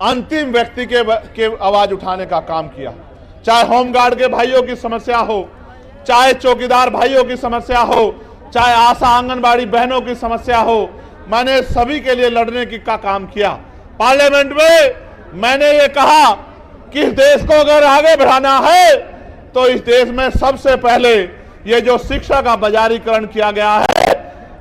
अंतिम व्यक्ति के आवाज उठाने का काम किया। चाहे होमगार्ड के भाइयों की समस्या हो, चाहे चौकीदार भाइयों की समस्या हो, चाहे आशा आंगनबाड़ी बहनों की समस्या हो, मैंने सभी के लिए लड़ने का काम किया। पार्लियामेंट में मैंने ये कहा कि इस देश को अगर आगे बढ़ाना है तो इस देश में सबसे पहले ये जो शिक्षा का बाजारीकरण किया गया है,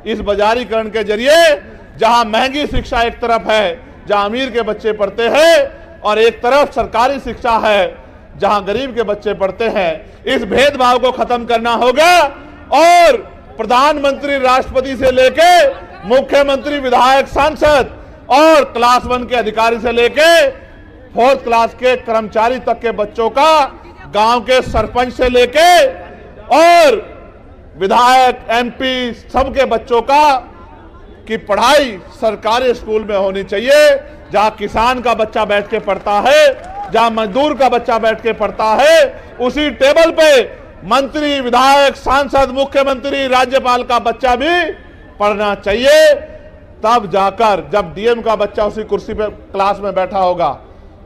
इस बाजारीकरण के जरिए जहां महंगी शिक्षा एक तरफ है जहां अमीर के बच्चे पढ़ते हैं और एक तरफ सरकारी शिक्षा है जहां गरीब के बच्चे पढ़ते हैं, इस भेदभाव को खत्म करना होगा। और प्रधानमंत्री राष्ट्रपति से लेके मुख्यमंत्री विधायक सांसद और क्लास 1 के अधिकारी से लेके 4th क्लास के कर्मचारी तक के बच्चों का, गांव के सरपंच से लेके और विधायक MP सबके बच्चों का की पढ़ाई सरकारी स्कूल में होनी चाहिए, जहां किसान का बच्चा बैठ के पढ़ता है, जहां मजदूर का बच्चा बैठ के पढ़ता है, उसी टेबल पे मंत्री, विधायक, सांसद, मुख्यमंत्री, राज्यपाल का बच्चा भी पढ़ना चाहिए। तब जाकर जब DM का बच्चा उसी कुर्सी पे क्लास में बैठा होगा,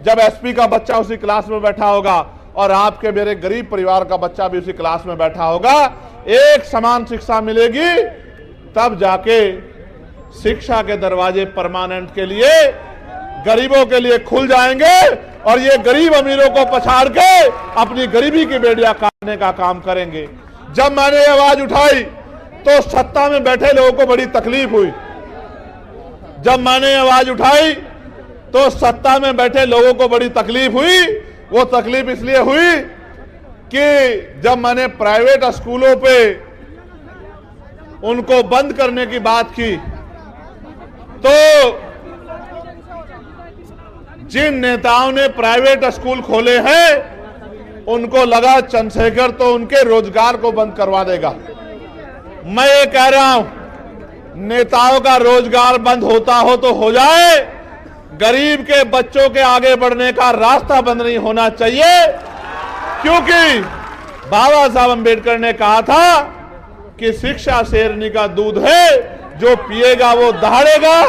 जब SP का बच्चा उसी क्लास में बैठा होगा और आपके मेरे गरीब परिवार का बच्चा भी उसी क्लास में बैठा होगा, एक समान शिक्षा मिलेगी, तब जाके शिक्षा के दरवाजे परमानेंट के लिए गरीबों के लिए खुल जाएंगे और ये गरीब अमीरों को पछाड़ के अपनी गरीबी की बेड़ियां काटने का काम करेंगे। जब मैंने ये आवाज उठाई तो सत्ता में बैठे लोगों को बड़ी तकलीफ हुई। जब मैंने आवाज उठाई तो सत्ता में बैठे लोगों को बड़ी तकलीफ हुई। वो तकलीफ इसलिए हुई कि जब मैंने प्राइवेट स्कूलों पे उनको बंद करने की बात की तो जिन नेताओं ने प्राइवेट स्कूल खोले हैं उनको लगा चंद्रशेखर तो उनके रोजगार को बंद करवा देगा। मैं ये कह रहा हूं, नेताओं का रोजगार बंद होता हो तो हो जाए, गरीब के बच्चों के आगे बढ़ने का रास्ता बंद नहीं होना चाहिए। क्योंकि बाबा साहब अंबेडकर ने कहा था कि शिक्षा शेरनी का दूध है, जो पिएगा वो दहाड़ेगा।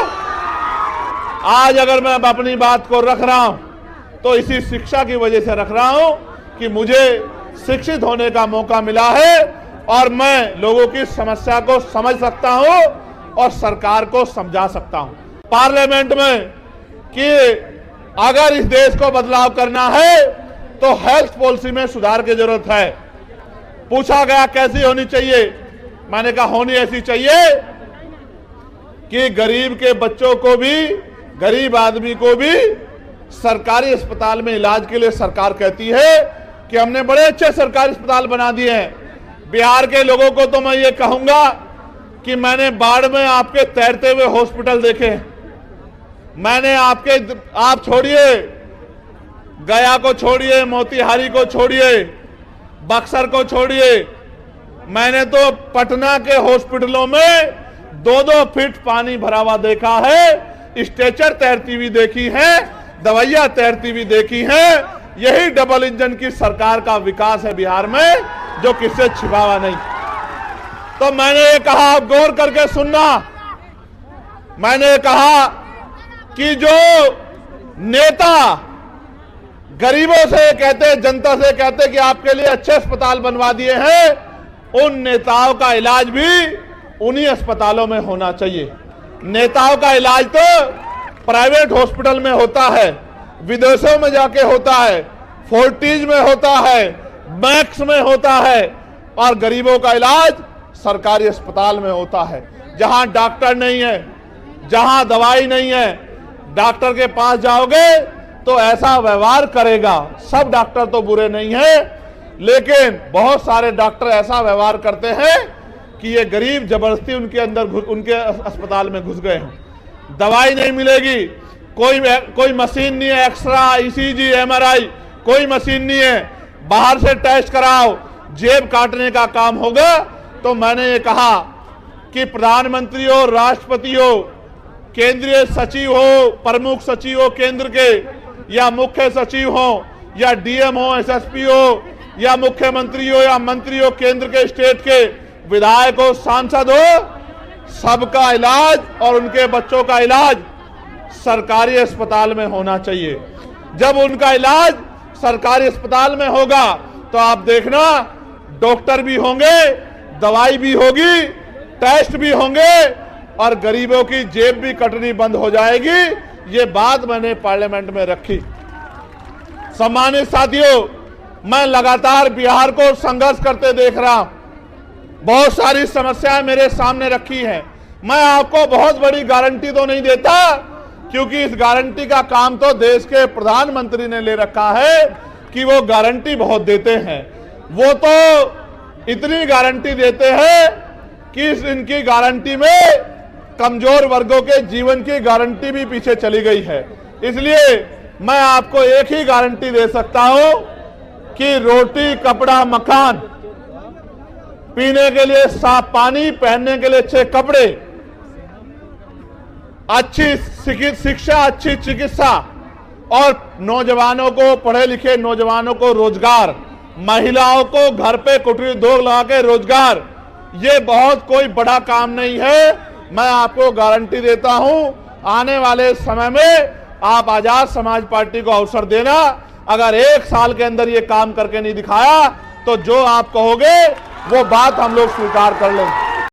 आज अगर मैं अपनी बात को रख रहा हूं तो इसी शिक्षा की वजह से रख रहा हूं कि मुझे शिक्षित होने का मौका मिला है और मैं लोगों की समस्या को समझ सकता हूं और सरकार को समझा सकता हूं पार्लियामेंट में कि अगर इस देश को बदलाव करना है तो हेल्थ पॉलिसी में सुधार की जरूरत है। पूछा गया कैसी होनी चाहिए, मैंने कहा होनी ऐसी चाहिए कि गरीब के बच्चों को भी, गरीब आदमी को भी सरकारी अस्पताल में इलाज के लिए सरकार कहती है कि हमने बड़े अच्छे सरकारी अस्पताल बना दिए हैं। बिहार के लोगों को तो मैं ये कहूंगा कि मैंने बाढ़ में आपके तैरते हुए हॉस्पिटल देखे। मैंने आप छोड़िए, गया को छोड़िए, मोतिहारी को छोड़िए, बक्सर को छोड़िए, मैंने तो पटना के हॉस्पिटलों में 2-2 फीट पानी भरा हुआ देखा है, स्ट्रेचर तैरती हुई देखी है, दवाइयां तैरती हुई देखी है। यही डबल इंजन की सरकार का विकास है बिहार में, जो किससे छिपा हुआ नहीं। तो मैंने ये कहा, आप गौर करके सुनना, मैंने कहा कि जो नेता गरीबों से कहते, जनता से कहते कि आपके लिए अच्छे अस्पताल बनवा दिए हैं, उन नेताओं का इलाज भी उन्हीं अस्पतालों में होना चाहिए। नेताओं का इलाज तो प्राइवेट हॉस्पिटल में होता है, विदेशों में जाके होता है, फोर्टिज में होता है, मैक्स में होता है, और गरीबों का इलाज सरकारी अस्पताल में होता है, जहां डॉक्टर नहीं है, जहां दवाई नहीं है। डॉक्टर के पास जाओगे तो ऐसा व्यवहार करेगा। सब डॉक्टर तो बुरे नहीं है, लेकिन बहुत सारे डॉक्टर ऐसा व्यवहार करते हैं कि ये गरीब जबरदस्ती उनके अंदर उनके अस्पताल में घुस गए हैं। दवाई नहीं मिलेगी, कोई मशीन नहीं है, एक्सरा, ECG, MRI, कोई मशीन नहीं है, बाहर से टेस्ट कराओ, जेब काटने का काम होगा। तो मैंने ये कहा कि प्रधानमंत्री हो, राष्ट्रपति हो, केंद्रीय सचिव हो, प्रमुख सचिव हो केंद्र के, या मुख्य सचिव हो, या DM हो, SSP हो, या मुख्यमंत्री हो, या मंत्री हो केंद्र के, स्टेट के, विधायक हो, सांसद हो, सबका इलाज और उनके बच्चों का इलाज सरकारी अस्पताल में होना चाहिए। जब उनका इलाज सरकारी अस्पताल में होगा तो आप देखना डॉक्टर भी होंगे, दवाई भी होगी, टेस्ट भी होंगे और गरीबों की जेब भी कटनी बंद हो जाएगी। ये बात मैंने पार्लियामेंट में रखी। सम्मानित साथियों, मैं लगातार बिहार को संघर्ष करते देख रहा हूं। बहुत सारी समस्याएं मेरे सामने रखी हैं। मैं आपको बहुत बड़ी गारंटी तो नहीं देता, क्योंकि इस गारंटी का काम तो देश के प्रधानमंत्री ने ले रखा है कि वो गारंटी बहुत देते हैं। वो तो इतनी गारंटी देते हैं कि इनकी गारंटी में कमजोर वर्गों के जीवन की गारंटी भी पीछे चली गई है। इसलिए मैं आपको एक ही गारंटी दे सकता हूं कि रोटी, कपड़ा, मकान, पीने के लिए साफ पानी, पहनने के लिए अच्छे कपड़े, अच्छी शिक्षा, अच्छी चिकित्सा और नौजवानों को, पढ़े लिखे नौजवानों को रोजगार, महिलाओं को घर पे कुटीर उद्योग लगा के रोजगार, ये बहुत कोई बड़ा काम नहीं है। मैं आपको गारंटी देता हूं, आने वाले समय में आप आजाद समाज पार्टी को अवसर देना। अगर 1 साल के अंदर ये काम करके नहीं दिखाया तो जो आप कहोगे वो बात हम लोग स्वीकार कर लेंगे।